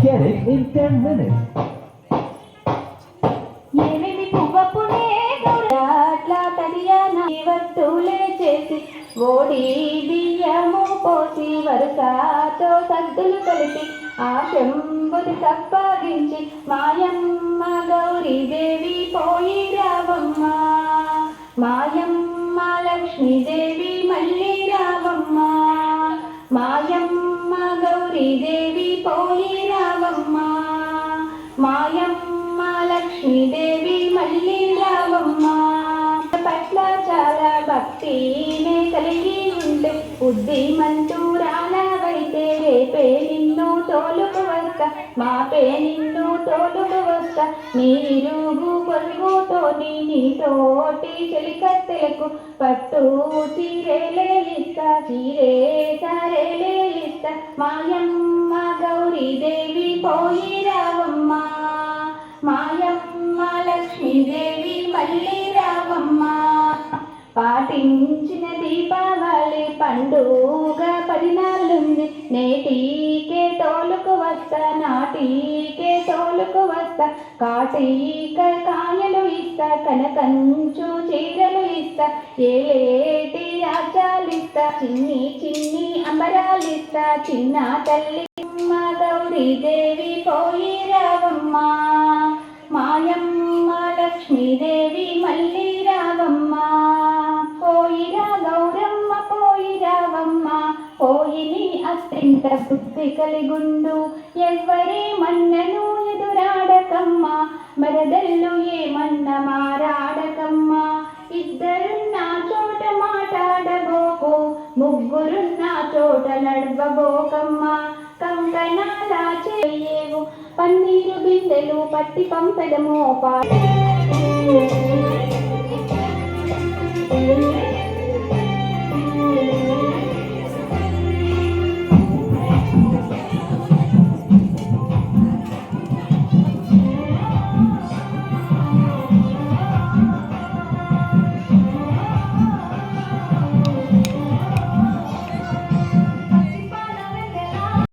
Get it in 10 minutes. ఏమేమి పువ్వపునే అట్లా తడియానా వత్తులే చేసి ఓడి బియ్యము పోసి వరుసతో సద్దులు కలిపి ఆ శంభుని తప్పగించి మాయమ్మ గౌరీదేవి పోయి రావమ్మ మాయమ్మ లక్ష్మీదేవి మళ్ళీ రావమ్మ మాయమ్మ గౌరీదేవి పోయి రావమ్మ మాయమ్మ లక్ష్మీదేవి మళ్ళీ రావమ్మ పట్ల చాలా భక్తినే కలిగి ఉంటే బుద్ధిమంతు రానవైతే రేపే నిన్ను తోలుకు వస్తా మాపే నిన్ను తోలుకు వస్తా నీరుగు పొరుగుతోని నీతోటి చెలికత్తెలకు పట్టు చీరేలే ఇస్తా చీరే సారేలే ఇస్తా మాయమ్మ గౌరీదేవి పోయి రావమ్మ మాయమ్మ లక్ష్మీదేవి మళ్ళీ రావమ్మ పాటించిన దీపావళి పండుగ 10 నాళ్ళుంది నేటికే తోలుకు వస్తా నాటికే తోలుకు వస్తా కాటిక కాయలు ఇస్తా కనకంచు చీరలు ఇస్తా ఏలేటి రాజ్యాలిస్తా చిన్ని చిన్ని అంబరాలిస్తా చిన్న తల్లి గౌరీదేవి పోయి రావమ్మ మాయమ్మ లక్ష్మీదేవి మళ్ళీ రావమ్మ పోయిరా గౌరమ్మ పోయి రావమ్మ పోయిని అత్యంత బుద్ధి కలిగుండు ఎవ్వరే మన్నను ఎదురాడకమ్మ మరదల్లు ఏమన్న మారాడకమ్మ ఇద్దరున్న చోట మాట్లాడబోకు ముగ్గురున్న చోట నడవబోకమ్మ కంకణాల చేయవు పన్నీరు బిందెలు పట్టి పంపెదమో